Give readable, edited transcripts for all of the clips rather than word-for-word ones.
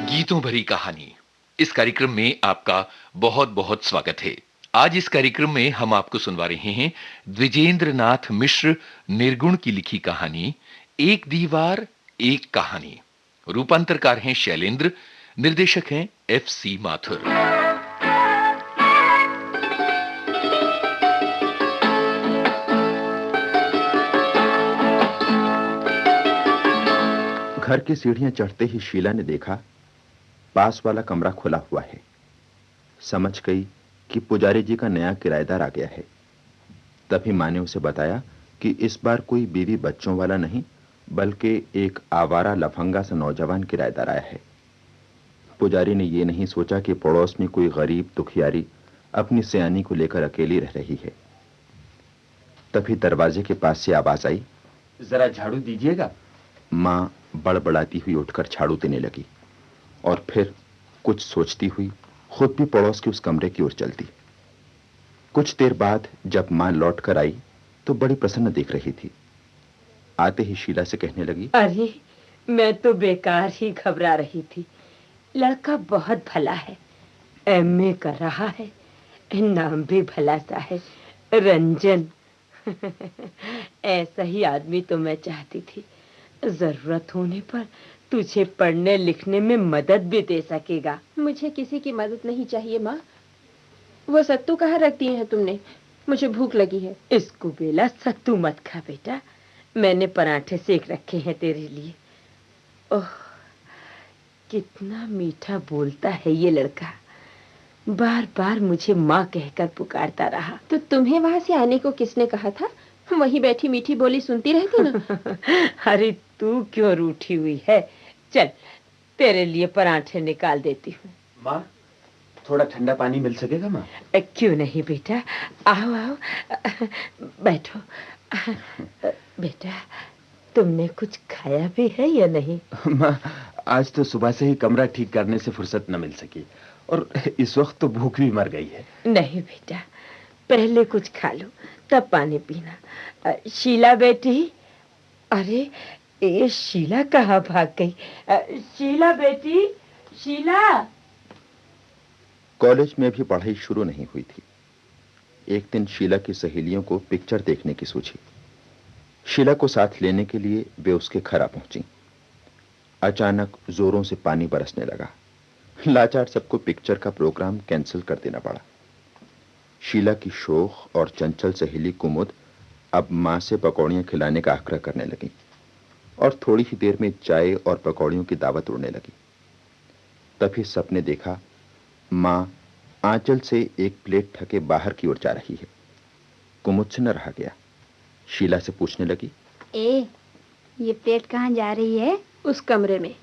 गीतों भरी कहानी। इस कार्यक्रम में आपका बहुत बहुत स्वागत है। आज इस कार्यक्रम में हम आपको सुनवा रहे हैं द्विजेंद्र नाथ मिश्र निर्गुण की लिखी कहानी एक दीवार एक कहानी। रूपांतरकार हैं शैलेंद्र, निर्देशक हैं FC माथुर। घर की सीढ़ियां चढ़ते ही शीला ने देखा पास वाला कमरा खुला हुआ है। समझ गई कि पुजारी जी का नया किराएदार आ गया है। तभी माँ ने उसे बताया कि इस बार कोई बीवी बच्चों वाला नहीं, बल्कि एक आवारा लफंगा सा नौजवान किराएदार आया है। पुजारी ने यह नहीं सोचा कि पड़ोस में कोई गरीब दुखियारी अपनी सयानी को लेकर अकेली रह रही है। तभी दरवाजे के पास से आवाज आई, जरा झाड़ू दीजिएगा। माँ बड़बड़ाती हुई उठकर झाड़ू देने लगी और फिर कुछ सोचती हुई खुद भी पड़ोस के उस कमरे की ओर चलती। कुछ देर बाद जब माँ लौट कर आई तो बड़ी प्रसन्न दिख रही थी। आते ही शीला से कहने लगी, अरे मैं तो बेकार ही घबरा रही थी। लड़का बहुत भला है, MA कर रहा है, नाम भी भला सा है, रंजन। ऐसा ही आदमी तो मैं चाहती थी। जरूरत होने पर तुझे पढ़ने लिखने में मदद भी दे सकेगा। मुझे किसी की मदद नहीं चाहिए माँ। वो सत्तू कहाँ रख दिए हैं तुमने? मुझे भूख लगी है। इसको बेला सत्तू मत खा बेटा, मैंने पराठे सेक रखे हैं तेरे लिए। ओह कितना मीठा बोलता है ये लड़का, बार बार मुझे माँ कहकर पुकारता रहा। तो तुम्हें वहां से आने को किसने कहा था? वहीं बैठी मीठी बोली सुनती रहती ना। अरे तू क्यों रूठी हुई है? चल तेरे लिए पराठे निकाल देती हूँ। माँ थोड़ा ठंडा पानी मिल सकेगा माँ? क्यों नहीं बेटा, आओ आओ बैठो। बेटा तुमने कुछ खाया भी है या नहीं? माँ आज तो सुबह से ही कमरा ठीक करने से फुर्सत न मिल सकी और इस वक्त तो भूख भी मर गई है। नहीं बेटा, पहले कुछ खा लो तब पानी पीना। शीला बेटी, अरे ये शीला कहाँ भाग गई? शीला बेटी, शीला। कॉलेज में भी पढ़ाई शुरू नहीं हुई थी। एक दिन शीला की सहेलियों को पिक्चर देखने की सूझी। शीला को साथ लेने के लिए वे उसके घर आ पहुंची। अचानक जोरों से पानी बरसने लगा। लाचार सबको पिक्चर का प्रोग्राम कैंसिल कर देना पड़ा। शीला की शोख और चंचल सहेली कुमुद अब मां से पकौड़ियां खिलाने का आग्रह करने लगी और थोड़ी ही देर में चाय और पकौड़ियों की दावत उड़ने लगी। तभी सबने देखा मां आंचल से एक प्लेट ढके बाहर की ओर जा रही है। कुमुद से न रहा गया, शीला से पूछने लगी, ये प्लेट कहाँ जा रही है? उस कमरे में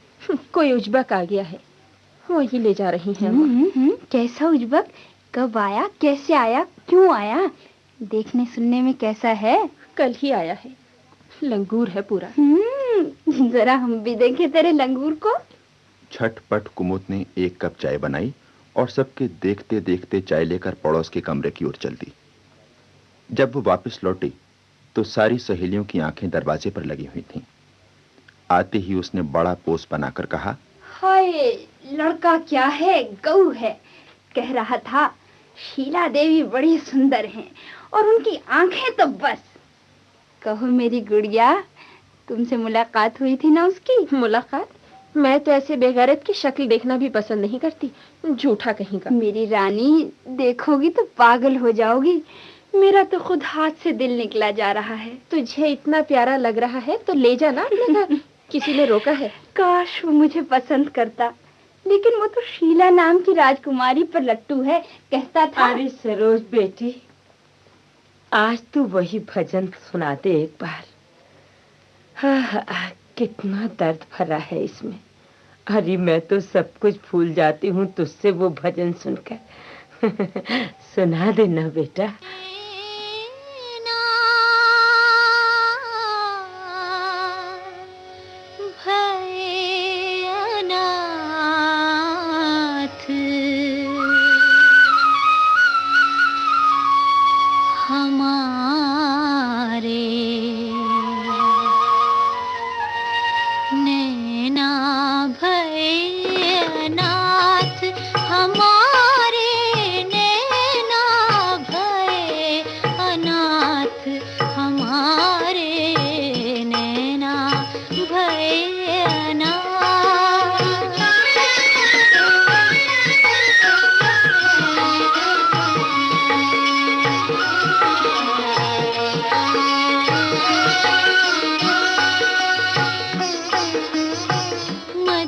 कोई उजबक आ गया है, वही ले जा रही हैं। कैसा उजबक? कब आया? कैसे आया? क्यों आया? देखने सुनने में कैसा है? कल ही आया है, लंगूर है पूरा। जरा हम भी देखें तेरे लंगूर को। झटपट कुमुद ने एक कप चाय बनाई और सबके देखते देखते चाय लेकर पड़ोस के कमरे की ओर चल दी। जब वो वापस लौटी तो सारी सहेलियों की आंखें दरवाजे पर लगी हुई थीं। आते ही उसने बड़ा पोस बनाकर कहा, हाय लड़का क्या है, गऊ है। कह रहा था शीला देवी बड़ी सुंदर हैं और उनकी आंखें तो बस। कहो मेरी गुड़िया, तुमसे मुलाकात हुई थी ना उसकी? मुलाकात? मैं तो ऐसे बेगैरत की शक्ल देखना भी पसंद नहीं करती, झूठा कहीं का। मेरी रानी, देखोगी तो पागल हो जाओगी। मेरा तो खुद हाथ से दिल निकला जा रहा है। तुझे इतना प्यारा लग रहा है तो ले जाना अपने घर, किसी ने रोका है? काश वो मुझे पसंद करता, लेकिन वो तो शीला नाम की राजकुमारी पर लट्टू है, कहता था। अरे सरोज बेटी, आज तू वही भजन सुना दे एक बार। हाँ, कितना दर्द भरा है इसमें। अरे मैं तो सब कुछ भूल जाती हूँ तुझसे वो भजन सुनकर। सुना देना बेटा।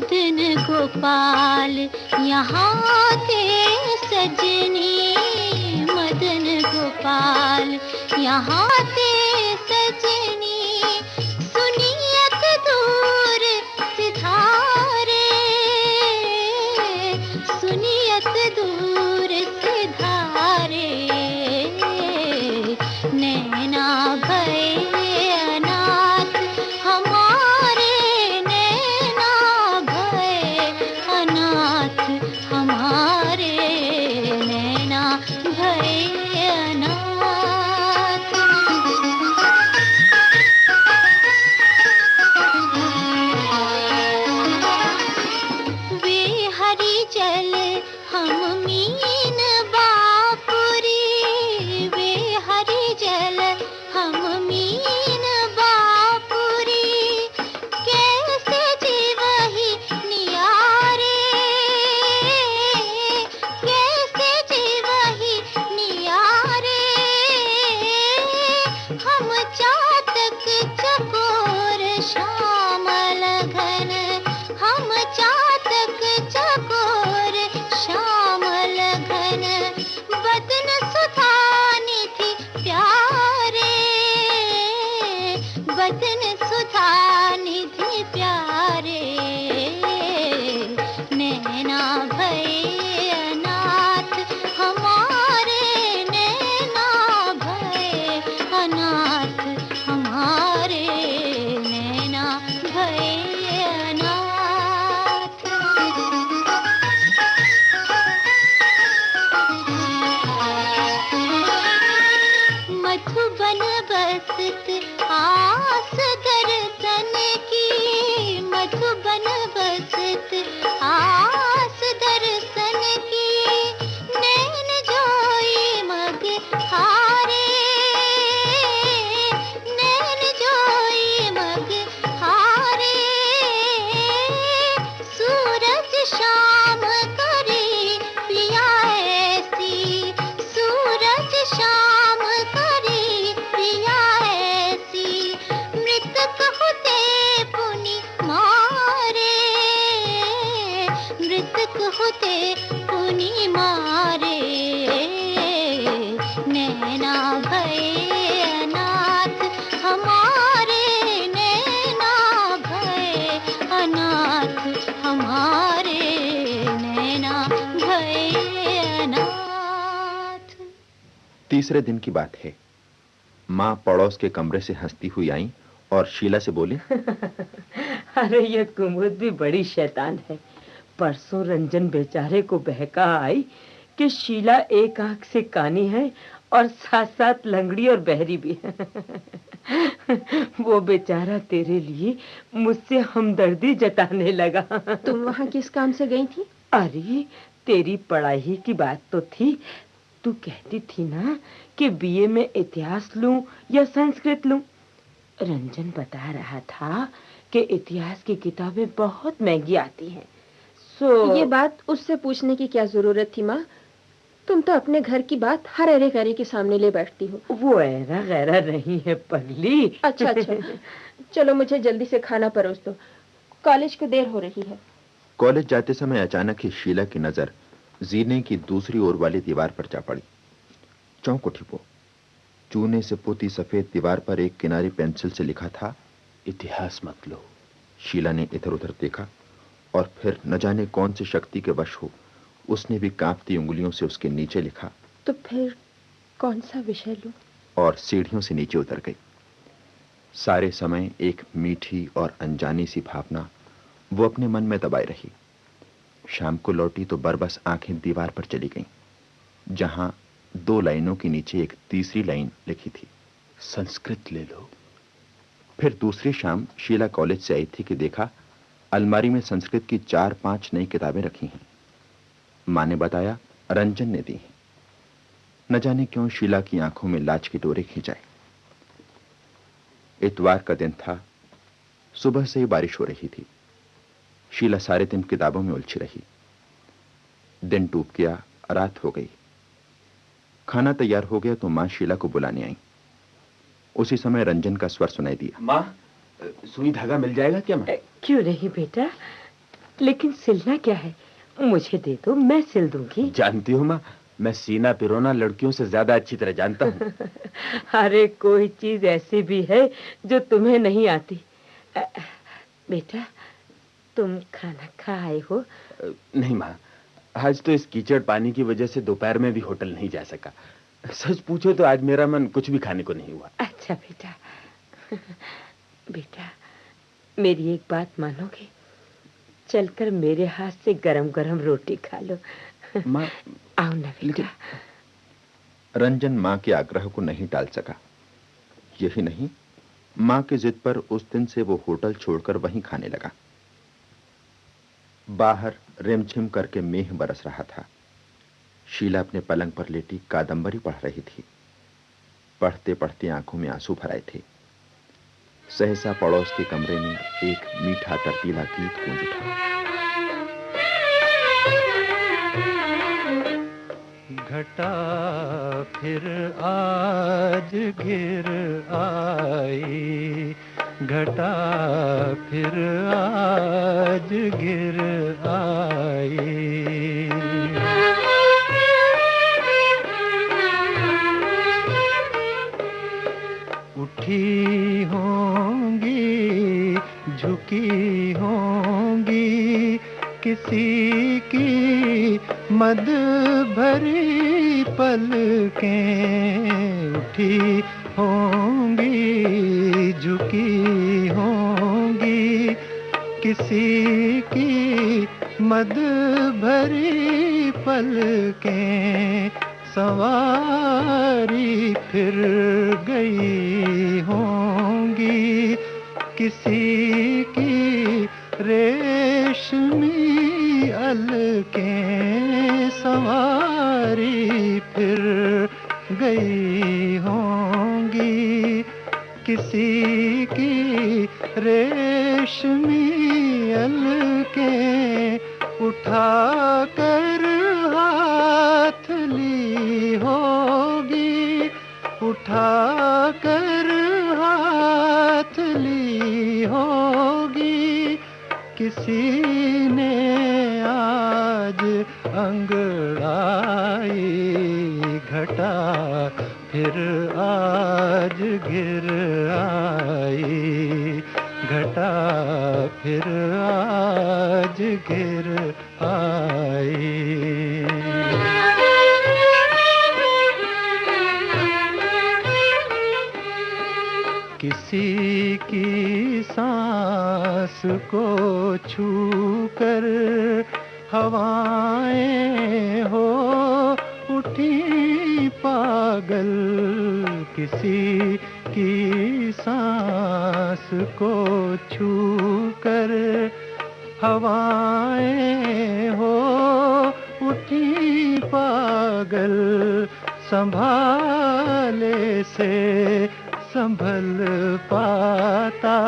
मदन गोपाल यहाँ थे सजनी, मदन गोपाल यहाँ थे सजनी, सुनियत दूर सिधारे, सुनियत दूर सिधारे, नैना भये अनाथ हमारे, नैना भये अनाथ हमारे, नैना भये अनाथ। वे हरि जल हम मीन बापुरी, वे हरि जल हम मीन बापुरी, कैसे जीवहि नियारे, कैसे जीवहि नियारे, हम चातक चकोर श्यामल घन, हम चातक चकोर श्यामल घन, बदन सुधा निधि प्यारे, बदन सुधा निधि प्यारे, नैना भये अनाथ हमारे, नैना भये अनाथ हमारे, नैना भये अनाथ। मधुबन बसत आस दर्शन की, मधुबन बसत आस दर्शन की, नैन जोई मग हारे, नैन जोई मग हारे, सूरज शाम करे पिया ऐसी, सूरज शाम करे पिया ऐसी, मृतक होते पुनि मारे, मृतक होते पुनि मारे, नैना भये अनाथ हमारे, नैना भये अनाथ हमारे, नैना भये अनाथ। तीसरे दिन की बात है। माँ पड़ोस के कमरे से हंसती हुई आई और शीला से बोली, अरे ये कुमुद भी बड़ी शैतान है। परसों रंजन बेचारे को बहका आई कि शीला एक आंख से कानी है और साथ साथ लंगड़ी और बहरी भी है। वो बेचारा तेरे लिए मुझसे हमदर्दी जताने लगा। तुम वहाँ किस काम से गई थी? अरे तेरी पढ़ाई की बात तो थी। तू कहती थी ना कि बीए में इतिहास लूं या संस्कृत लूं। रंजन बता रहा था कि इतिहास की किताबें बहुत महंगी आती हैं। ये बात उससे पूछने की क्या जरूरत थी माँ? तुम तो अपने घर की बात हर अरे गरे के सामने ले बैठती हो। वो ऐरा गैरा नहीं है पगली। अच्छा अच्छा चलो मुझे जल्दी से खाना परोस दो, कॉलेज को देर हो रही है। कॉलेज जाते समय अचानक ही शीला की नजर जीने की दूसरी ओर वाली दीवार पर जा पड़ी। चौंक उठी वो। चूने से पुती सफेद दीवार पर एक किनारे पेंसिल से लिखा था, इतिहास मत लो। शीला ने इधर उधर देखा और फिर न जाने कौन सी शक्ति के वश हो उसने भी कांपती उंगलियों से उसके नीचे लिखा। तो फिर कौन सा विषय लूं? और सीढ़ियों से नीचे उतर गई। सारे समय एक मीठी और अनजानी सी भावना वो अपने मन में दबाए रही। शाम को लौटी तो बरबस आंखें दीवार पर चली गईं, जहां 2 लाइनों के नीचे एक तीसरी लाइन लिखी थी, संस्कृत ले लो। फिर दूसरी शाम शीला कॉलेज से आई थी कि देखा अलमारी में संस्कृत की 4-5 नई किताबें रखी हैं। मां ने बताया रंजन ने दी हैं। न जाने क्यों शीला की आंखों में लाज के डोरे खींचाए। इतवार का दिन था। सुबह से ही बारिश हो रही थी। शीला सारे दिन किताबों में उलझी रही। दिन टूट गया, रात हो गई। खाना तैयार हो गया तो मां शीला को बुलाने आई। उसी समय रंजन का स्वर सुनाई दिया, मां, सुई धागा मिल जाएगा क्या? मां, क्यों नहीं बेटा, लेकिन सिलना क्या है? मुझे दे दो, मैं सिल दूंगी। जानती हो माँ, मैं सीना पिरोना लड़कियों से ज्यादा अच्छी तरह जानता हूँ। अरे कोई चीज ऐसी भी है जो तुम्हें नहीं आती। बेटा, तुम खाना खा आए हो? नहीं माँ, आज तो इस कीचड़ पानी की वजह से दोपहर में भी होटल नहीं जा सका। सच पूछो तो आज मेरा मन कुछ भी खाने को नहीं हुआ। अच्छा बेटा। बेटा, मेरी एक बात मानोगे? चलकर मेरे हाथ से गरम गरम रोटी खा लो। माँ, आओ ना बेटा। रंजन मां के आग्रह को नहीं टाल सका। यही नहीं, मां की जिद पर उस दिन से वो होटल छोड़कर वहीं खाने लगा। बाहर रिमझिम करके मेघ बरस रहा था। शीला अपने पलंग पर लेटी कादंबरी पढ़ रही थी। पढ़ते पढ़ते आंखों में आंसू भर आए थे। सहसा पड़ोस के कमरे में एक मीठा तरतीला गीत गूंज उठा। घटा फिर आज घिर आई, घटा फिर आज घिर आई। उठी होंगी, झुकी होंगी, किसी की मद भरी पलकें। उठी होंगी, झुकी होंगी, किसी की मद भरी पलकें। सवारी फिर गई होंगी, किसी की रेशमी अलकें। सवारी फिर गई होंगी, किसी की रेशमी अलकें। उठा कर हाथ ली होगी, उठा कर हाथ ली होगी, किसी ने आज अंगड़ाई। घटा फिर आज घिर आई, घटा फिर आज घिर आई। किसी की सांस को छूकर हवाएं हो उठी पागल। किसी की सांस को छूकर हवाएं हो उठी पागल। संभाले से संभल पाता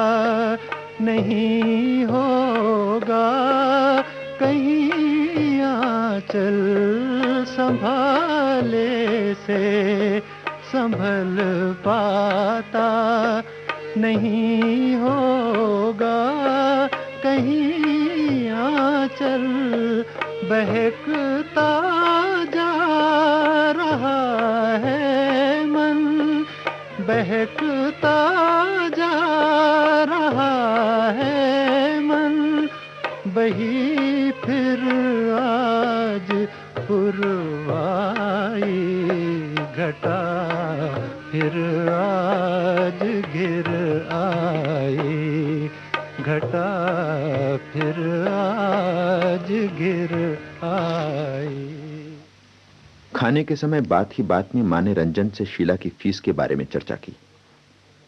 नहीं होगा कहीं आंचल। संभाले से संभल पाता नहीं होगा कहीं आंचल। बहकता जा रहा है मन, बहकता जा रहा है मन। बही फिर आज पुरवाई। घटा फिर आज घिर आई, घटा फिर आज घिर आई। खाने के समय बात ही बात में मां ने रंजन से शीला की फीस के बारे में चर्चा की।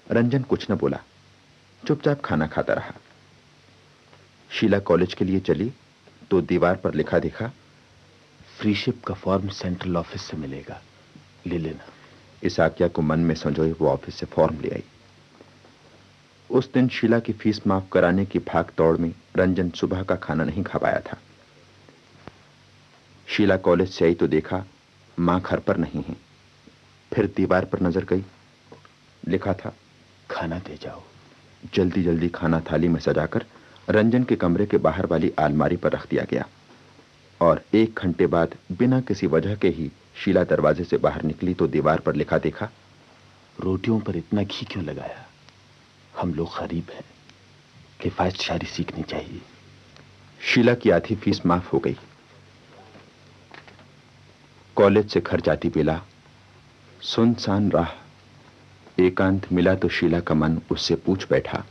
रंजन कुछ न बोला, चुपचाप खाना खाता रहा। शीला कॉलेज के लिए चली तो दीवार पर लिखा देखा, फ्रीशिप का फॉर्म सेंट्रल ऑफिस से मिलेगा, ले लेना। इस आज्ञा को मन में संजोए वो ऑफिस से फॉर्म ले आई। उस दिन शीला की फीस माफ कराने की भाग दौड़ में रंजन सुबह का खाना नहीं खा पाया था। शीला कॉलेज से आई तो देखा मां घर पर नहीं है। फिर दीवार पर नजर गई, लिखा था, खाना दे जाओ। जल्दी जल्दी खाना थाली में सजाकर रंजन के कमरे के बाहर वाली अलमारी पर रख दिया गया और 1 घंटे बाद बिना किसी वजह के ही शीला दरवाजे से बाहर निकली तो दीवार पर लिखा देखा, रोटियों पर इतना घी क्यों लगाया? हम लोग गरीब हैं, किफायत शायरी सीखनी चाहिए। शीला की आधी फीस माफ हो गई। कॉलेज से घर जाती बेला सुनसान राह, एकांत मिला तो शीला का मन उससे पूछ बैठा,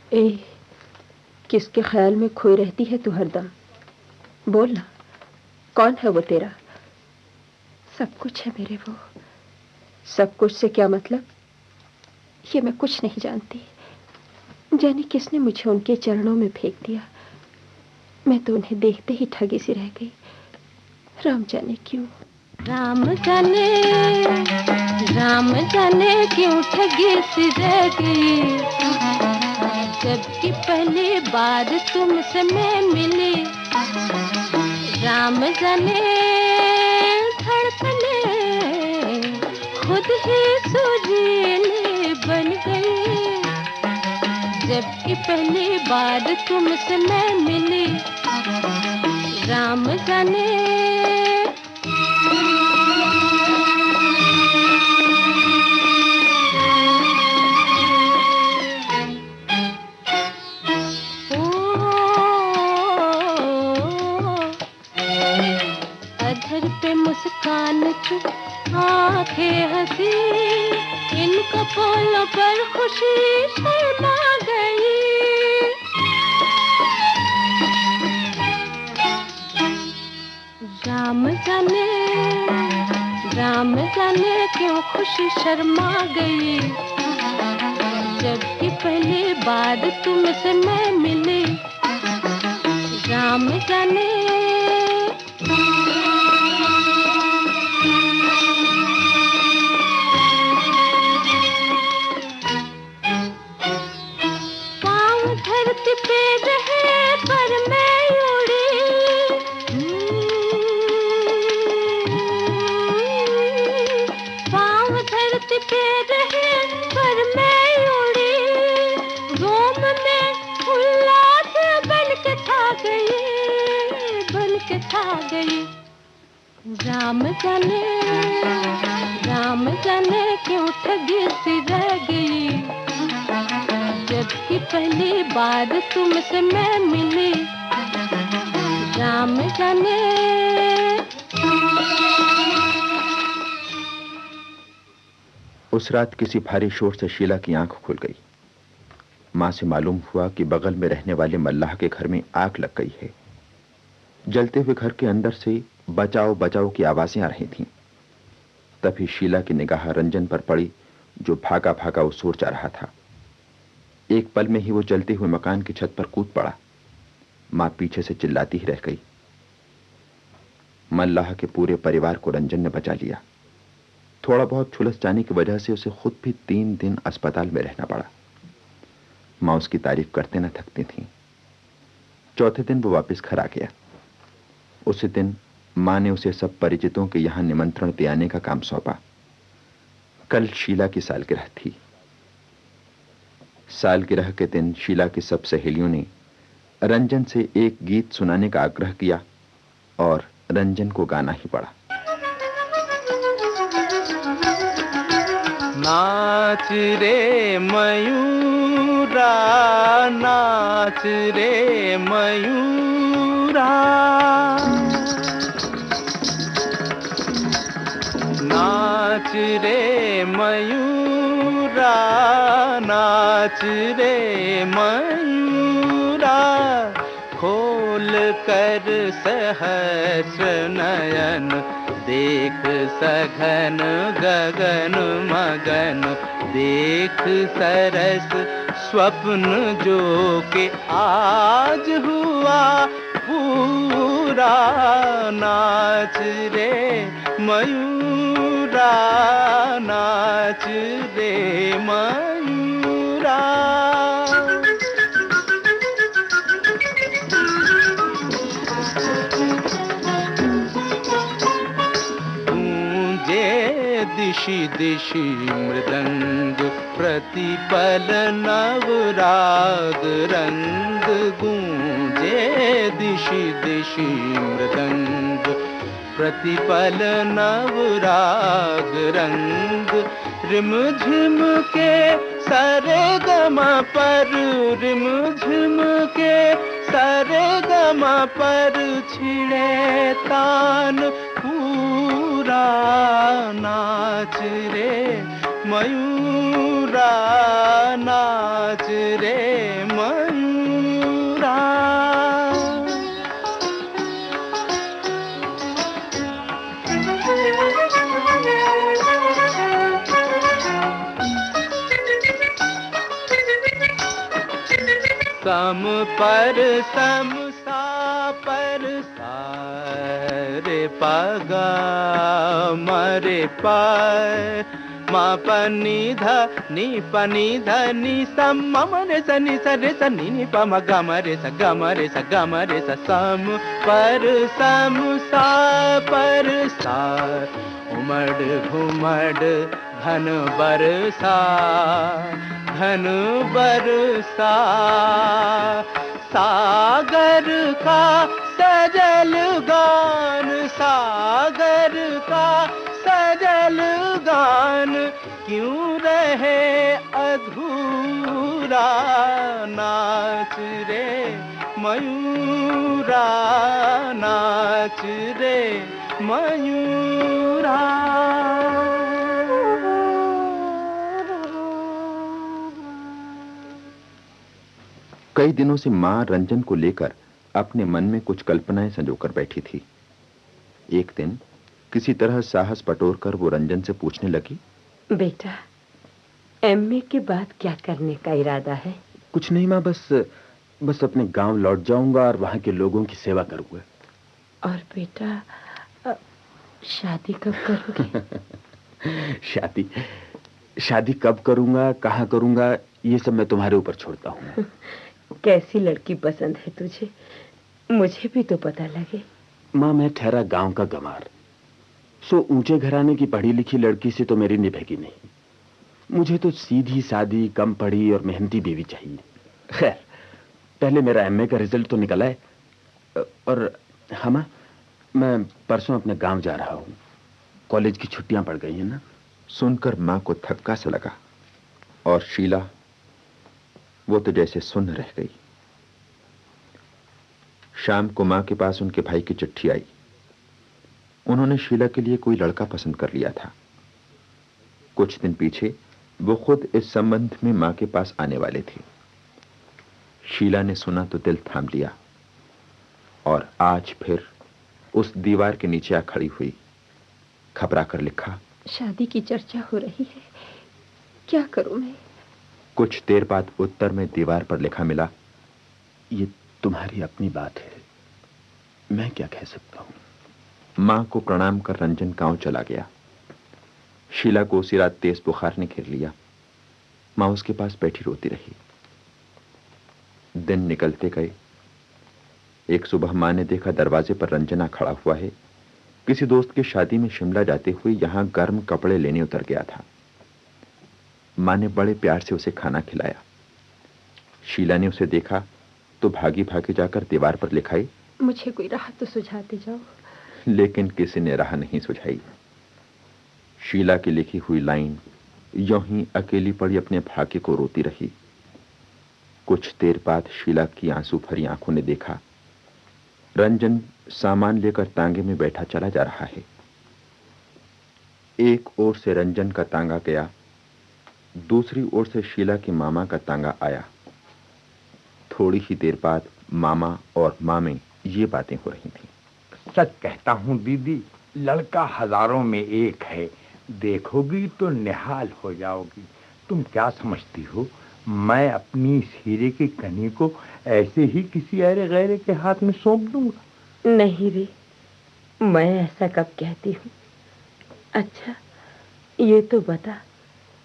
किसके ख्याल में खोई रहती है तू हरदम? बोल ना, कौन है वो तेरा? सब कुछ है मेरे वो। सब कुछ से क्या मतलब? ये मैं कुछ नहीं जानती। जाने किसने मुझे उनके चरणों में फेंक दिया। मैं तो उन्हें देखते ही ठगी सी रह गई। राम जाने क्यों, राम जाने क्यों ठगी सी रह गई। जबकि पहली बार तुमसे मैं मिली, राम जाने धड़कने खुद ही सुरीली बन गई। जबकि पहली बार तुमसे मैं मिली, राम जाने। अधर पे मुस्कान चुप, आंखें हंसी, इनका बोलों पर खुशी शर्मा गई। राम जाने क्यों खुशी शर्मा गई। जबकि पहली बार तुमसे मैं मिली, राम जाने। पाँव धरती पे रहे पर मैं उड़ी, पाँव धरती पे रहे पर मैं उड़ी। रोम में उल्लास बन के छा गई, बन के छा गई। राम जाने क्यों ठगी सी रह गई। जबकि पहली बार तुमसे मैं मिली, राम जाने। उस रात किसी भारी शोर से शीला की आंख खुल गई। मां से मालूम हुआ कि बगल में रहने वाले मल्लाह के घर में आग लग गई है। जलते हुए घर के अंदर से बचाओ बचाओ की आवाजें आ रही थीं। तभी शीला की निगाह रंजन पर पड़ी, जो भागा भागा उस ओर जा रहा था। एक पल में ही वो जलते हुए मकान की छत पर कूद पड़ा। मां पीछे से चिल्लाती ही रह गई। मल्लाह के पूरे परिवार को रंजन ने बचा लिया। थोड़ा बहुत झुलस जाने की वजह से उसे खुद भी 3 दिन अस्पताल में रहना पड़ा। मां उसकी तारीफ करते न थकती थी। चौथे दिन वो वापस घर आ गया। उसी दिन मां ने उसे सब परिचितों के यहां निमंत्रण दे आने का काम सौंपा। कल शीला की सालगिरह थी। सालगिरह के दिन शीला की सब सहेलियों ने रंजन से एक गीत सुनाने का आग्रह किया और रंजन को गाना ही पड़ा। नाच रे मयूरा, नाच रे मयूरा, नाच रे मयूरा, नाच रे मयूरा। खोल कर सहस्र नयन, देख सघन गगन मगन। देख सरस स्वप्न जो के आज हुआ पूरा। नाच रे मयूरा, नाच रे मयूरा। गूंजे दिशि दिशि मृदंग, प्रतिपल नव राग रंग गूंजे दिशि दिशि मृदंग। प्रतिपल नव राग रंग रिम झिम के सरे गमा पर, रिम झिम के सरे गमा पर छिड़े तान पूरा। नाच रे मयूरा, नाच रे मयूरा। सम पर सम सा पर सा रे पगा मरे पाय मा पनी ध नी पनी ध नी सम मम रे स नी स रे स नी नी प म ग म रे स ग म रे स ग म रे स। सम पर सम सा पर सा उमड़ घुमड़ घन बरसा, घन बरसा। सागर का सजल गान, सागर का सजल गान क्यों रहे अधूरा। नाच रे मयूरा, नाच रे मयूरा। कई दिनों से मां रंजन को लेकर अपने मन में कुछ कल्पनाएं संजोकर बैठी थी। एक दिन किसी तरह साहस बटोरकर वो रंजन से पूछने लगी, बेटा, एमए के बाद क्या करने का इरादा है? कुछ नहीं माँ, बस अपने गांव लौट जाऊंगा और वहां के लोगों की सेवा करूंगा। और बेटा, शादी कब करोगे? शादी कब करूंगा, कहाँ करूंगा, ये सब मैं तुम्हारे ऊपर छोड़ता हूँ। कैसी लड़की पसंद है तुझे? मुझे भी तो पता लगे। माँ, मैं ठहरा गांव का गंवार, सो ऊंचे घराने की पढ़ी लिखी लड़की से तो मेरी निभेगी नहीं। मुझे तो सीधी सादी, कम पढ़ी और मेहनती बीवी चाहिए। खैर, पहले मेरा एमए का रिजल्ट तो निकला है। और हाँ माँ, मैं परसों अपने गांव जा रहा हूँ। कॉलेज की छुट्टियां पड़ गई हैं ना। सुनकर मां को धक्का सा लगा और शीला, वो तो जैसे सुन्न रह गई। शाम को मां के पास उनके भाई की चिट्ठी आई। उन्होंने शीला के लिए कोई लड़का पसंद कर लिया था। कुछ दिन पीछे वो खुद इस संबंध में मां के पास आने वाले थे। शीला ने सुना तो दिल थाम लिया और आज फिर उस दीवार के नीचे आ खड़ी हुई। घबरा कर लिखा, शादी की चर्चा हो रही है, क्या करूं मैं? कुछ देर बाद उत्तर में दीवार पर लिखा मिला, ये तुम्हारी अपनी बात है, मैं क्या कह सकता हूं। मां को प्रणाम कर रंजन गांव चला गया। शीला को उसी रात तेज बुखार ने घेर लिया। मां उसके पास बैठी रोती रही। दिन निकलते गए। एक सुबह मां ने देखा दरवाजे पर रंजना खड़ा हुआ है। किसी दोस्त की शादी में शिमला जाते हुए यहां गर्म कपड़े लेने उतर गया था। मां ने बड़े प्यार से उसे खाना खिलाया। शीला ने उसे देखा तो भागी भागी जाकर दीवार पर लिखाई, मुझे कोई राह तो सुझाते जाओ। लेकिन किसी ने राह नहीं सुझाई। शीला की लिखी हुई लाइन यूं ही अकेली पड़ी अपने भाग्य को रोती रही। कुछ देर बाद शीला की आंसू भरी आंखों ने देखा रंजन सामान लेकर तांगे में बैठा चला जा रहा है। एक ओर से रंजन का तांगा गया, दूसरी ओर से शीला के मामा का तांगा आया। थोड़ी ही देर बाद मामा और मां में ये बातें हो रही थीं। सच कहता हूं दीदी, लड़का हजारों में एक है, देखोगी तो निहाल हो जाओगी। तुम क्या समझती हो, मैं अपनी इस हीरे की कनी को ऐसे ही किसी अरे गैरे के हाथ में सौंप दूंगा? नहीं रे, मैं ऐसा कब कहती हूँ। अच्छा, ये तो बता,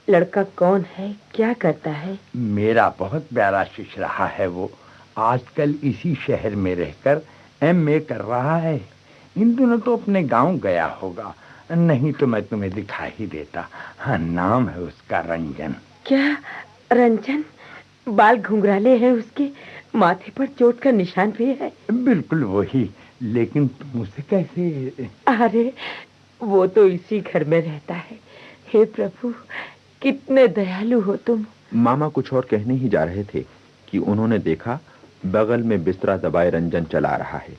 लड़का कौन है, क्या करता है? मेरा बहुत प्यारा शिष्य रहा है वो। आजकल इसी शहर में रहकर एमए कर रहा है। इन दिनों तो अपने गांव गया होगा, नहीं तो मैं तुम्हें दिखा ही देता। हाँ, नाम है उसका रंजन। क्या रंजन? बाल घुंघराले हैं उसके, माथे पर चोट का निशान भी है। बिल्कुल वही, लेकिन तुम उसे कैसे? अरे वो तो इसी घर में रहता है। हे प्रभु, कितने दयालु हो तुम। मामा कुछ और कहने ही जा रहे थे कि उन्होंने देखा बगल में बिस्तरा दबाए रंजन चला रहा है।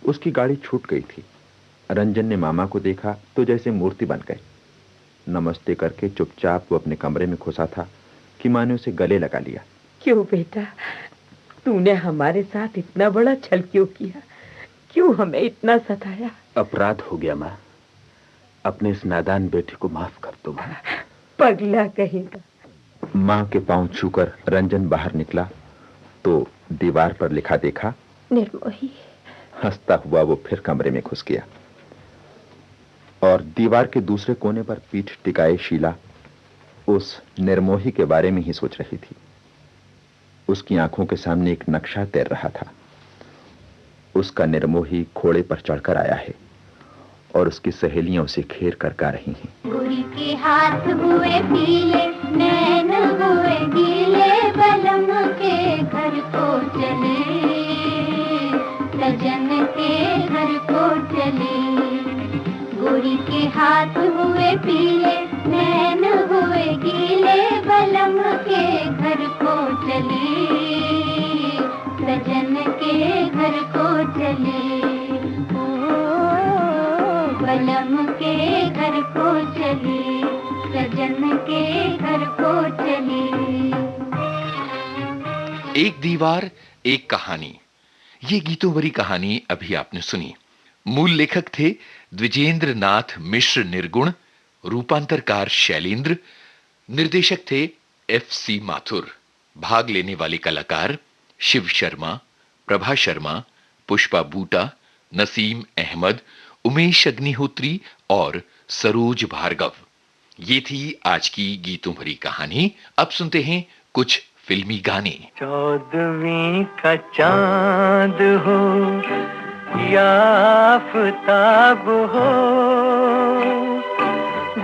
उसकी गाड़ी छूट गई थी। रंजन ने मामा को देखा तो जैसे मूर्ति बन गए। नमस्ते करके चुपचाप वो अपने कमरे में घुसा था कि माँ ने उसे गले लगा लिया। क्यों बेटा, तूने हमारे साथ इतना बड़ा छल क्यों किया? क्यों हमें इतना सताया? अपराध हो गया माँ, अपने इस नादान बेटे को माफ कर दो माँ। पगला कहेगा। माँ के पांव छूकर रंजन बाहर निकला तो दीवार पर लिखा देखा, निर्मोही। हंसता हुआ वो फिर कमरे में घुस गया और दीवार के दूसरे कोने पर पीठ टिकाए शीला उस निर्मोही के बारे में ही सोच रही थी। उसकी आंखों के सामने एक नक्शा तैर रहा था। उसका निर्मोही घोड़े पर चढ़कर आया है और उसकी सहेलियां उसे घेर कर गा रही हैं। गुड़ी के हाथ हुए पीले, नैन हुए गीले, बलम के घर को चले, सजन के घर को चले। गुड़ी के हाथ हुए पीले, नैन हुए गीले, बलम के घर को चले, सजन के घर को चले। बलम के घर को चली, सजन के घर को चली। एक दीवार एक कहानी, ये गीतों भरी कहानी अभी आपने सुनी। मूल लेखक थे द्विजेंद्र नाथ मिश्र निर्गुण, रूपांतरकार शैलेंद्र, निर्देशक थे FC माथुर। भाग लेने वाले कलाकार शिव शर्मा, प्रभा शर्मा, पुष्पा बूटा, नसीम अहमद, उमेश अग्निहोत्री और सरोज भार्गव। ये थी आज की गीतों भरी कहानी। अब सुनते हैं कुछ फिल्मी गाने। 14वीं का चांद हो या आफताब हो,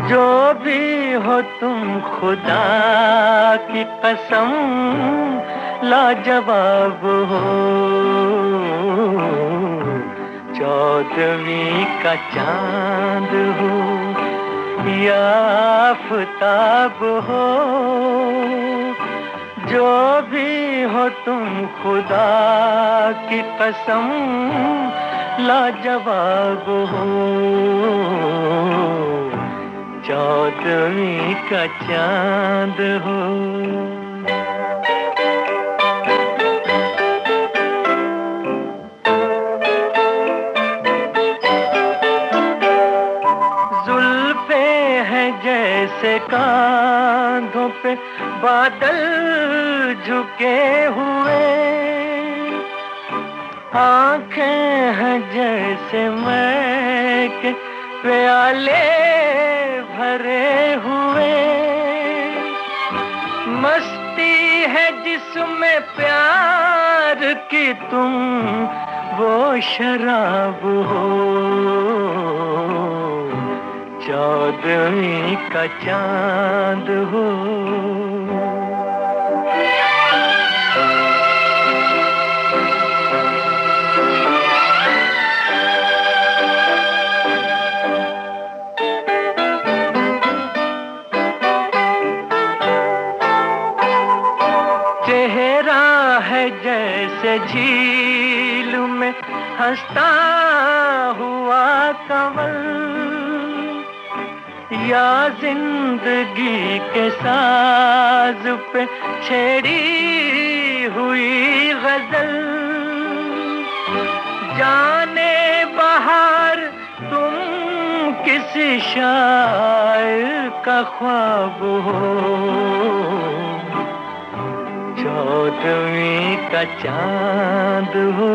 जो भी हो तुम खुदा की कसम लाजवाब हो। 14वीं का चांद हो या आफताब हो, जो भी हो तुम खुदा की कसम लाजवाब हो। 14वीं का चांद हो। जैसे कांधों पे बादल झुके हुए, आंखें हैं जैसे मैं के प्याले भरे हुए, मस्ती है जिसमें प्यार की तुम वो शराब हो। 14वीं का चांद हो। चेहरा है जैसे झील में हंसता हुआ कंवल, या जिंदगी के साज पे छेड़ी हुई गजल। जाने बहार तुम किसी शायर का ख्वाब हो। 14वीं का चांद हो।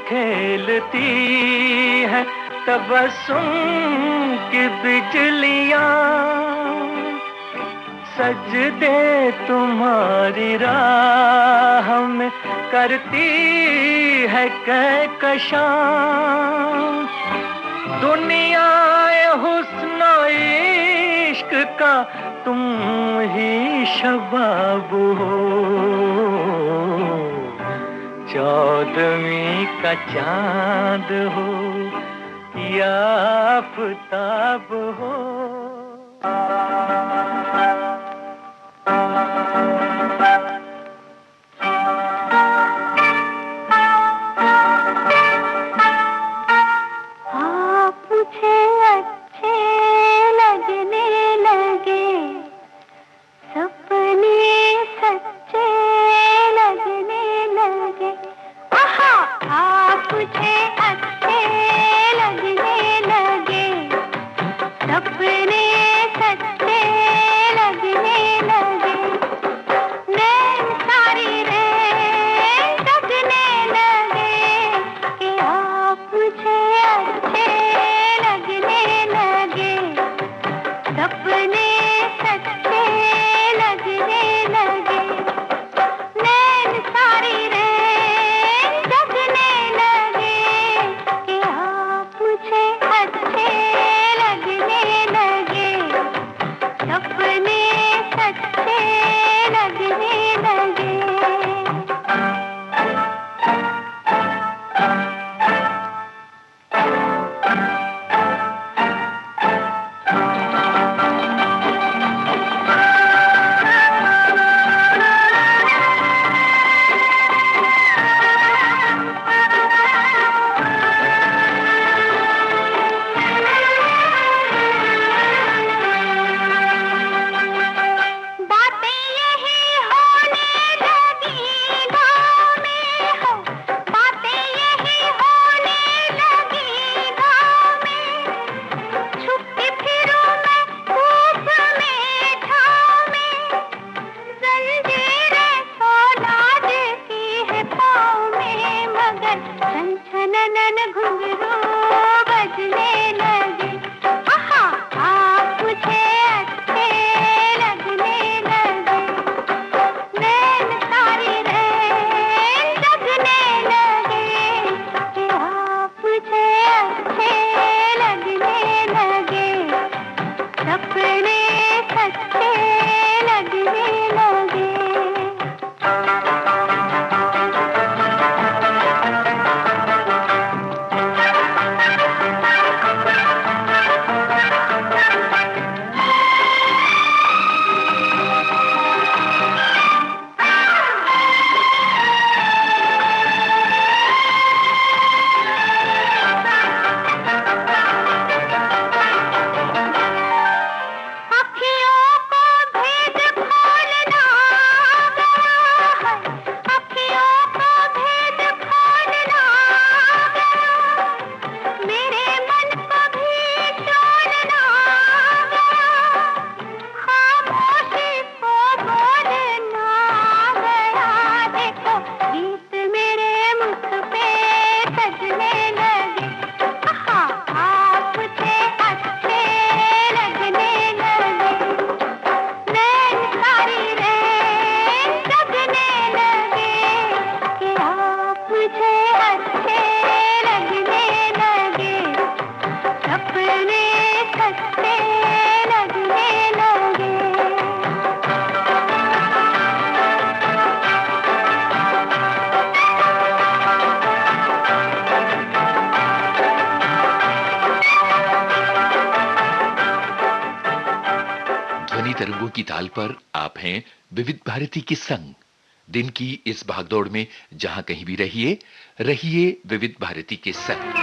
खेलती है तबस्सुम की बिजलियां, सजदे तुम्हारी राह में करती है कहकशां। दुनिया हुस्न इश्क का तुम ही शबाब हो, चौदहवीं का चांद हो या आफताब हो। तरंगों की ताल पर आप हैं विविध भारती के संग। दिन की इस भागदौड़ में जहां कहीं भी रहिए, रहिए विविध भारती के संग।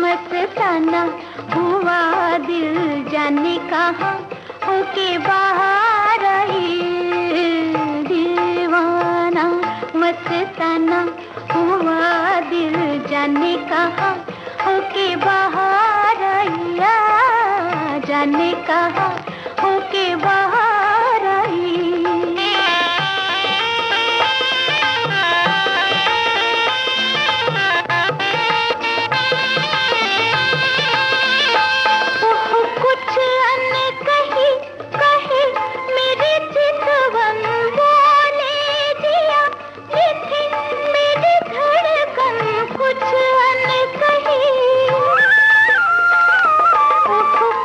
मस्ताना हुआ दिल जाने कहाँ होके बाहर आई। दीवाना मस्ताना हुआ दिल जाने कहाँ होके बाहर आया। जाने कहाँ होके बाहर आई। कुछ अनकही कहे मेरी चितवन बोले दिया लिखी मेरी धड़कन। कुछ अनकही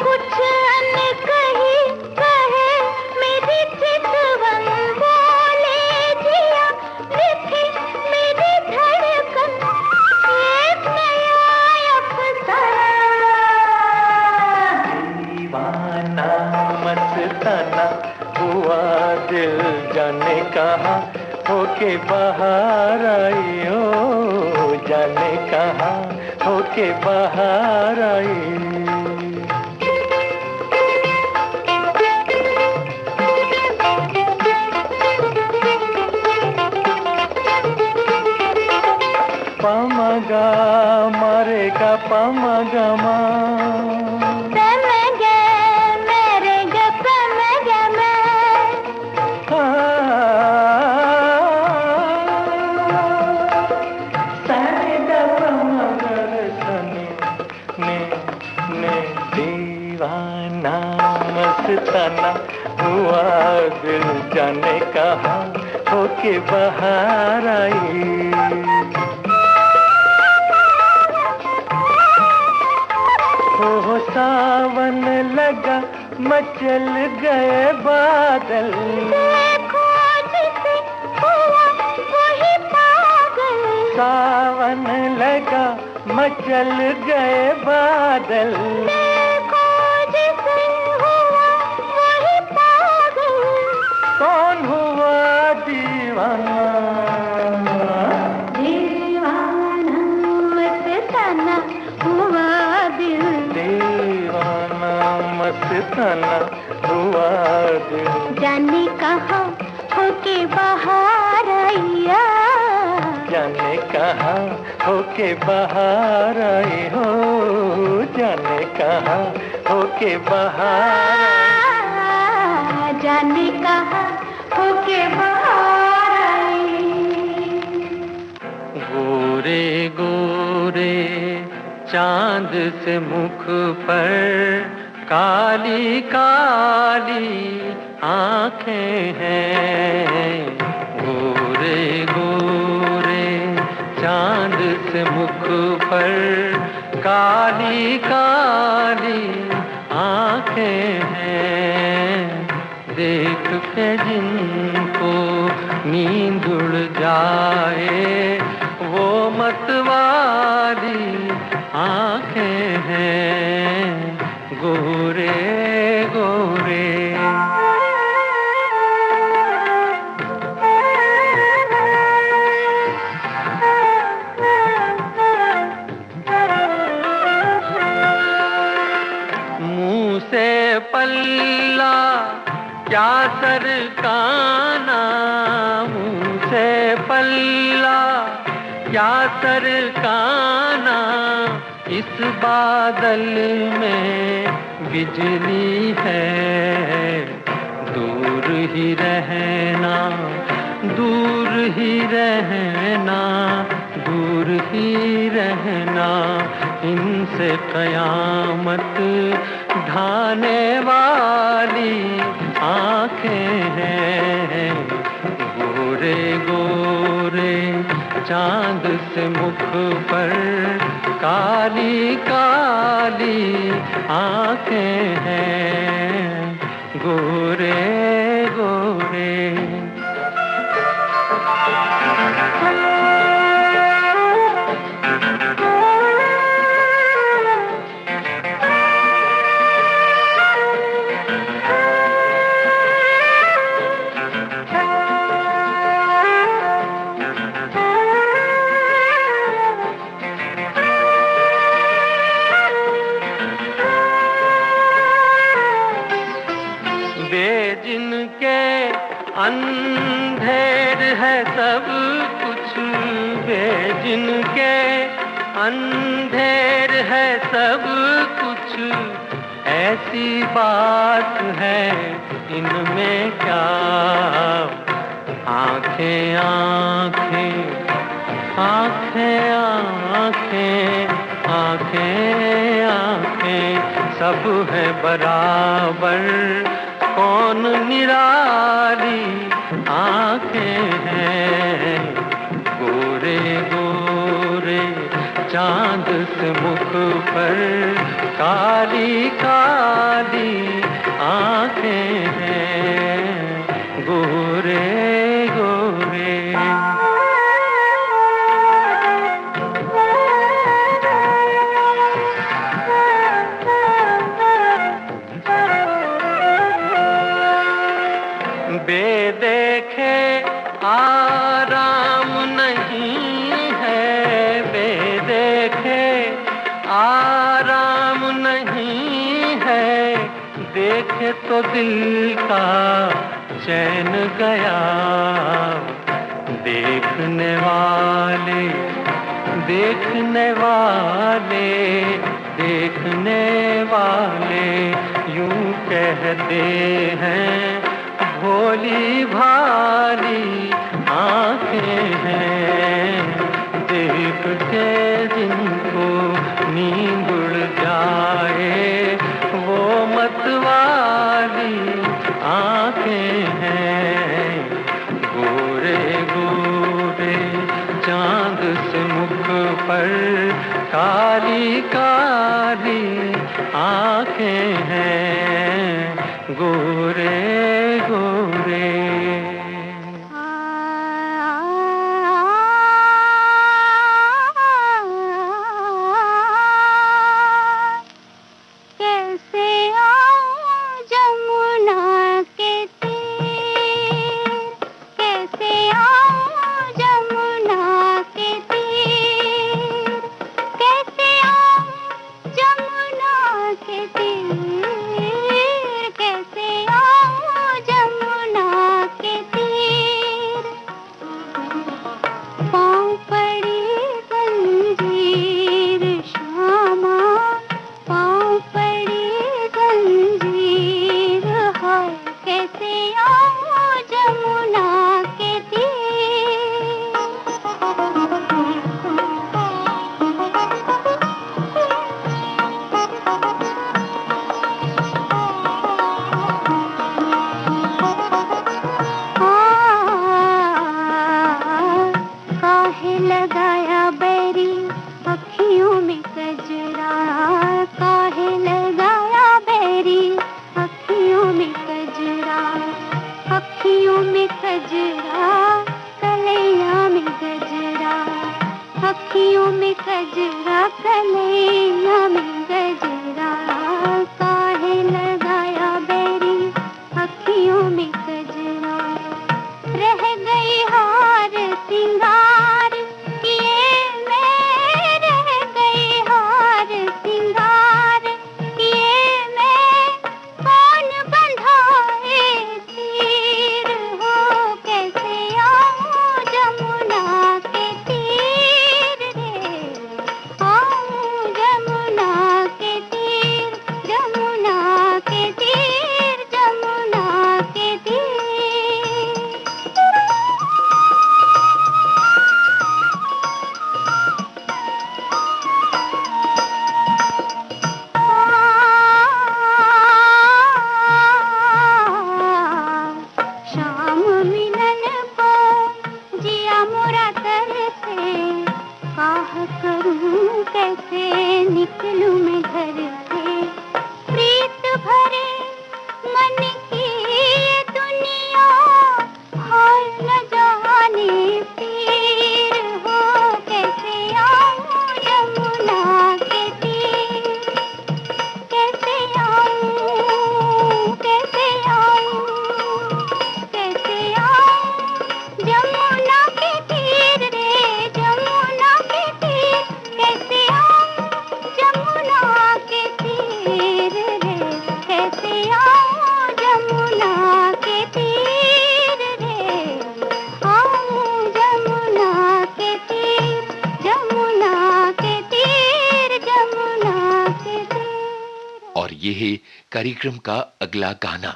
कुछ अनकही कहे मेरी चितवन बोले दिया लिखी मेरी धड़कन। एक नया दीवाना मस्ताना हुआ दिल जाने कहाँ होके बाहर आई। ओ जाने कहाँ होके बाहर आई। पमगा मरेगा पमगमा दीवाना मस्ताना हुआ दिल जाने कहाँ होके बाहर आई। हो सावन लगा मचल गए बादल। देखो जिसे हुआ वही पागल। सावन लगा मचल गए बादल। देखो जिसे हुआ वही पागल। कौन हुआ दीवाना? दीवाना मस्ताना हुआ दिल। दीवाना मस्ताना हुआ दिल जाने कहाँ होके बाहर आया। जाने कहाँ होके बाहर आई। हो जाने कहाँ होके बाहर आई। जाने कहाँ होके बाहर आई। गोरे गोरे चांद से मुख पर काली काली आंखें हैं। गोरे गोरे चांद से मुख पर काली काली आंखें हैं। देख के जिनको नींद उड़ जाए वो मतवाली आंखें हैं। गोरे गोरे मुंह से पल्ला क्या सरकाना। मुंह से पल्ला क्या सरकाना। इस बादल में बिजली है। दूर ही रहना दूर ही रहना दूर ही रहना। इनसे कयामत ढाने वाली आंखें हैं। गोरे गोरे चांद से मुख पर काली काली आंखें हैं। गोरे गोरे अंधेर है सब कुछ बेजिन के, अंधेर है सब कुछ, ऐसी बात है इनमें क्या। आंखें आंखें आंखें आंखें आंखें आंखें सब है बराबर, कौन निराली आंखें हैं। गोरे गोरे चांद से मुख पर काली काली आंखें हैं, गोरे गोरे। बेदेखे आराम नहीं है, बेदेखे आराम नहीं है, देखे तो दिल का चैन गया। देखने वाले देखने वाले देखने वाले यूं कहते हैं, भोली भाली आंखें हैं। देख के जिनको नींद उड़ जाए, वो मतवाली आंखें हैं। गोरे गोरे चांद से मुख पर काली काली आंखें हैं, गोरे गोरे। कैसे आऊं जमुना के तीर, कैसे आऊं जमुना के तीर, कैसे आऊं जमुना के तीर, कैसे आऊं जमुना के तीर। पाँव पड़ी जंजीर श्यामा, पाँव पड़ी जंजीर, हाय कैसे आऊं जमुना के तीर। और ये है कार्यक्रम का अगला गाना।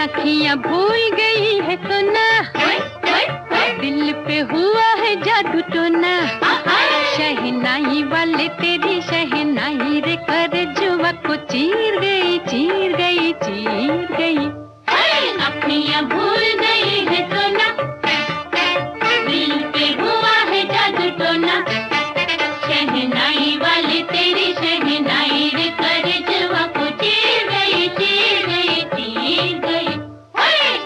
अखियां भूल गई है तो ना, दिल पे हुआ है जादू तो ना, शहनाई वाले तेरी शहनाई रे कर जुआ को चीर गई चीर गई चीर गई। अखियां भूल गई है तो ना, दिल पे हुआ है जादू तो ना, शहनाई वाले तेरी शहनाई रे कर जुआ को चीर गई चीर गई चीर गई।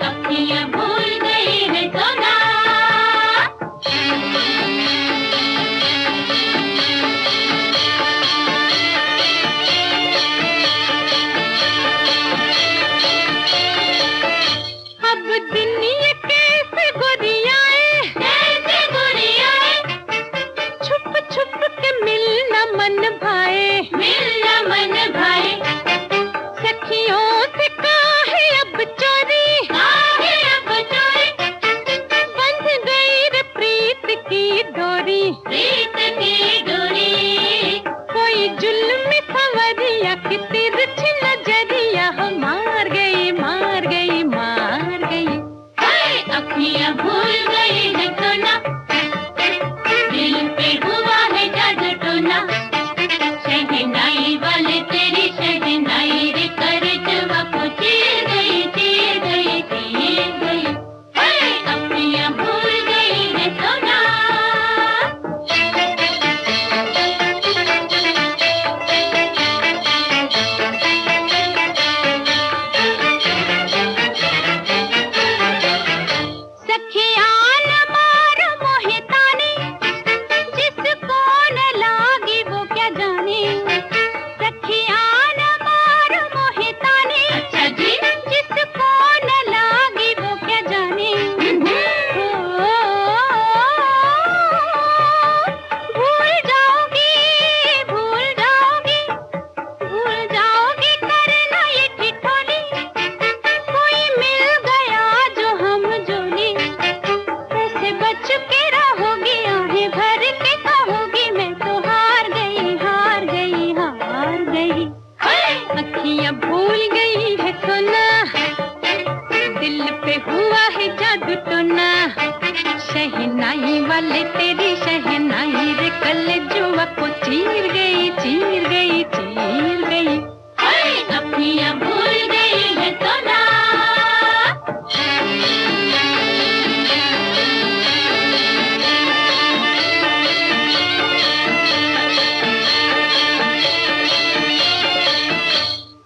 अखियां भूल गई है तो ना। अब दिन ये कैसे गोरियाए, कैसे गोरियाए, छुप छुप के मिलना मन भाए, मिलना मन भाए। सखियों से काहे अब चोरी, काहे अब चोरी, बंध गई रे प्रीत की डोरी, प्रीत की डोरी। कोई जुल्म सवरिया की तिरछी नजरिया हो मार गई मार गई मार गई। अखियां भूल गई है तो ना, दिल पे हुआ है जादू तो ना, शहनाई वाले तेरी शहनाई रे कर जुआ को चीर गई चीर गई चीर गई। अखियां भूल गई है तो ना। सखियान मार मोहितानी, जिसको न लागी वो क्या जाने। सखियान मार मोहितानी, अच्छा जी, जिसको न लागी वो क्या जाने। भूल जाओगी भूल जाओगी भूल जाओगी करना ये ठिठोली, कोई मिल गया जो हम जोली, कैसे बच के रहोगी आहें भर के कहोगी मैं तो हार गई हार गई हार गई। अखियां भूल गई है तो ना, दिल पे हुआ है जादू तो ना, शहनाई वाले तेरी शहनाई रे कल जुआ को चीर गई चीर गई चीर गई। अखियां भूल गई है तो ना।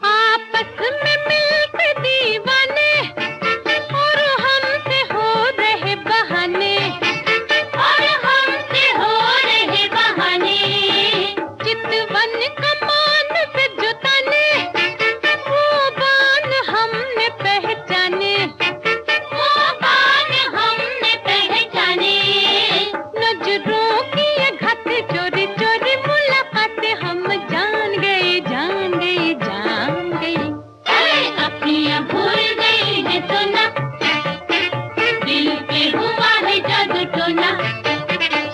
आपस में मिलते दीवाने और हमसे हो रहे बहाने, और हमसे हो रहे बहाने। चितवन कमान पे जुताने, वो बान हमने पहचाने, वो बान हमने पहचाने। नजरों की ये घात चोरी चोरी मुलाकातें हम जान गए जान गए जान गई। अखियां भूल गई है तो ना, दिल पे हुआ है जादू तो ना,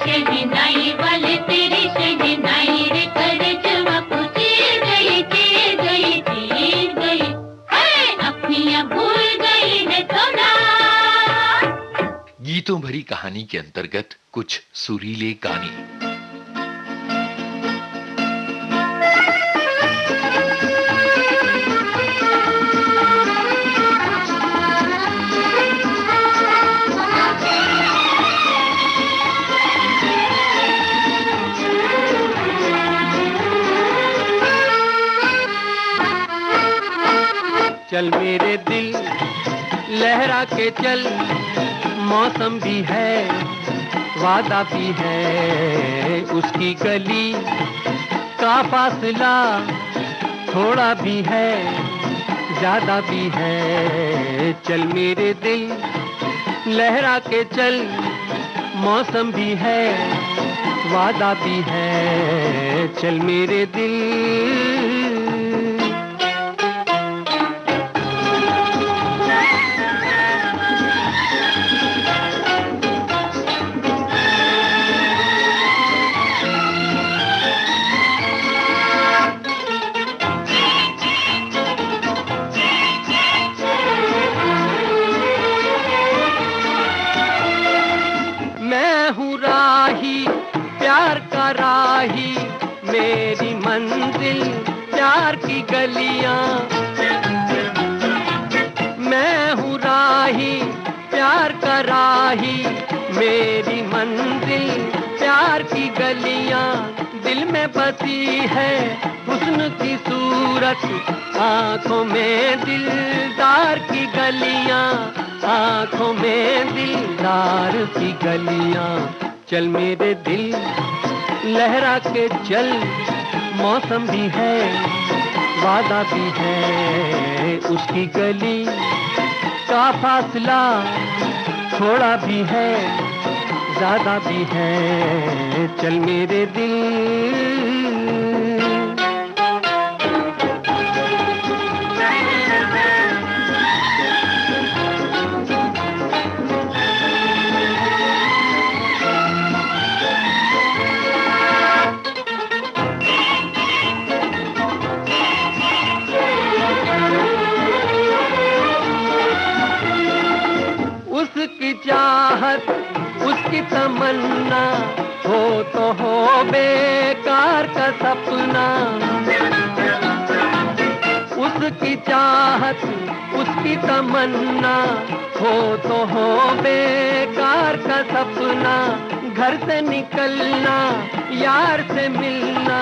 शहनाई वाले तेरी शहनाई रे कर जुआ को चीर गई चीर गई चीर गई। अखियां भूल गई है तो ना। गीतों भरी कहानी के अंतर्गत कुछ सुरीले गाने। चल मेरे दिल लहरा के चल, मौसम भी है वादा भी है, उसकी गली का फासला थोड़ा भी है, ज्यादा भी है। चल मेरे दिल लहरा के चल, मौसम भी है वादा भी है। चल मेरे दिल। प्यार का राही, मेरी मंजिल प्यार की गलियां। मैं हूँ राही प्यार का राही, मेरी मंजिल प्यार की गलियां। दिल में बसी है हुस्न की सूरत, आंखों में दिलदार की गलियां, आंखों में दिलदार की गलियां। चल मेरे दिल लहरा के चल, मौसम भी है वादा भी है। उसकी गली का फासला थोड़ा भी है ज्यादा भी है। चल मेरे दिल। उसकी चाहत उसकी तमन्ना हो तो हो बेकार का सपना। उसकी चाहत उसकी तमन्ना हो तो हो बेकार का सपना। घर से निकलना यार से मिलना,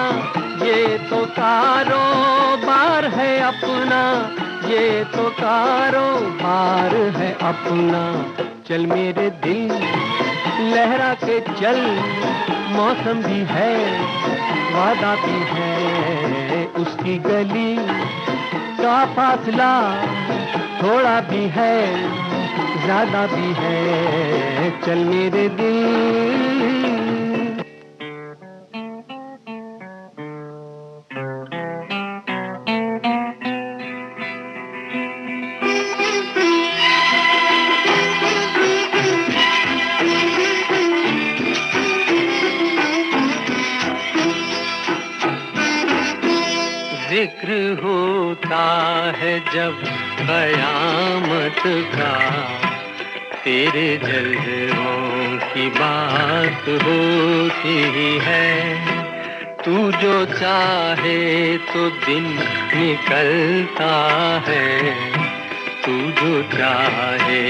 ये तो कारोबार है अपना, ये तो कारोबार है अपना। चल मेरे दिल लहरा के चल, मौसम भी है वादा भी है। उसकी गली का फासला थोड़ा भी है ज्यादा भी है। चल मेरे दिल। जिक्र होता है जब कयामत का, तेरे जलवों की बात होती है। तू जो चाहे तो दिन निकलता है, तू जो चाहे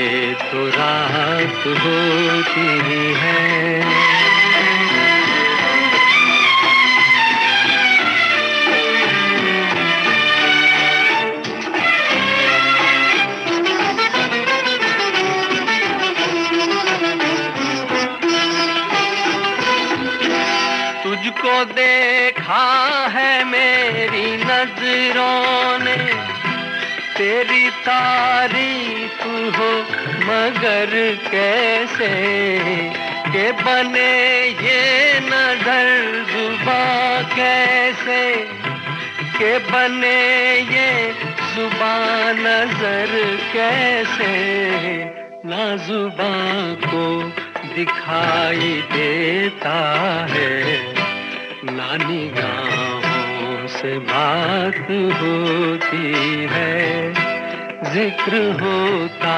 तो रात होती है। तुझको देखा है मेरी नजरों ने, तेरी तारीफ हो मगर कैसे के बने ये नजर जुबां कैसे के बने ये जुबां नजर कैसे। ना जुबां को दिखाई देता है, ना निगाहों से बात होती है। जिक्र होता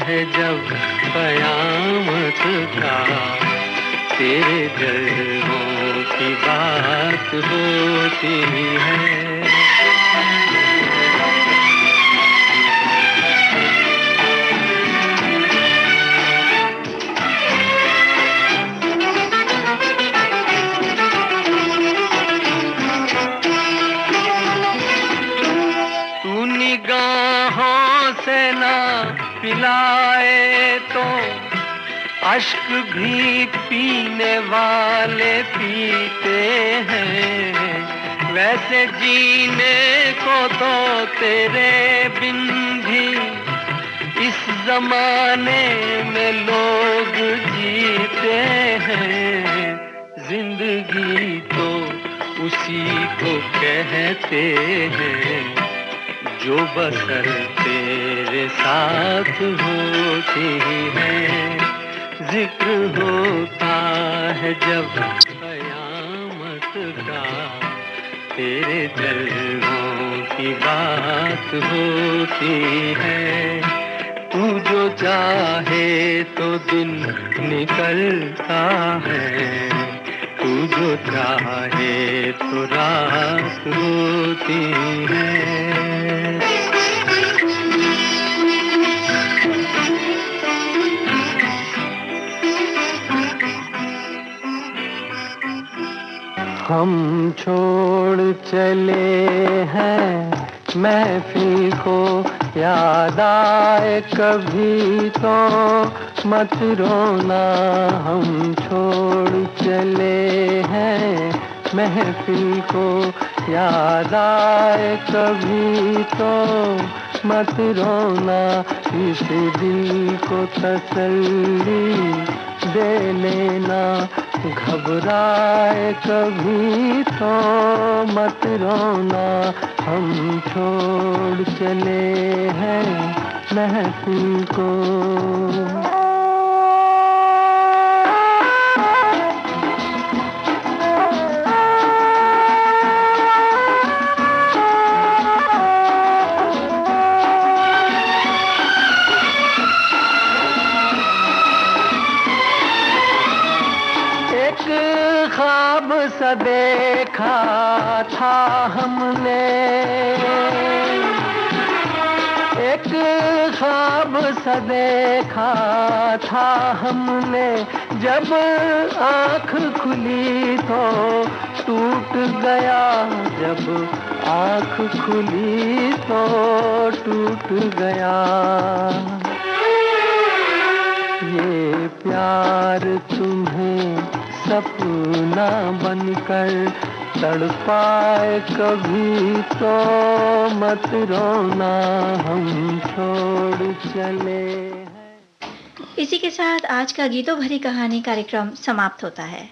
है जब कयामत का, तेरे जलवों की बात होती है। निगाहों से ना पिलाए तो अश्क भी पीने वाले पीते हैं। वैसे जीने को तो तेरे बिन भी इस जमाने में लोग जीते हैं। जिंदगी तो उसी को कहते हैं जो बसर तेरे साथ होती है। जिक्र होता है जब कयामत का, तेरे जलवों की बात होती है। तू जो चाहे तो दिन निकलता है, तू जो चाहे तो रात होती है। हम छोड़ चले हैं महफिल को, याद आए कभी तो मत रोना। हम छोड़ चले हैं महफिल को, याद आए कभी तो मत रोना। इस दिल को तसल्ली दे लेना, घबराए कभी तो मत रोना। हम छोड़ चले हैं महफिल को। ख्वाब सा देखा था हमने, एक ख्वाब सा देखा था हमने। जब आँख खुली तो टूट गया, जब आँख खुली तो टूट गया। ये प्यार तुम्हें सपना बनकर तड़पाए कभी तो मत रोना। हम छोड़ चले हैं। इसी के साथ आज का गीतों भरी कहानी कार्यक्रम समाप्त होता है।